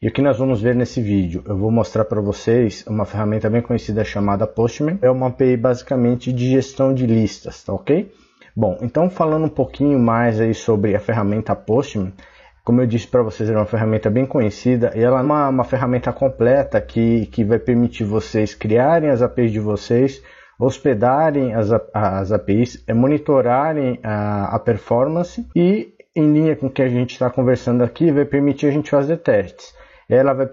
E o que nós vamos ver nesse vídeo? Eu vou mostrar para vocês uma ferramenta bem conhecida chamada Postman. É uma API basicamente de gestão de listas, tá ok? Bom, então falando um pouquinho mais aí sobre a ferramenta Postman, como eu disse para vocês, é uma ferramenta bem conhecida e ela é uma ferramenta completa que vai permitir vocês criarem as APIs de vocês, hospedarem as APIs, monitorarem a performance e, em linha com o que a gente está conversando aqui, vai permitir a gente fazer testes. Ela vai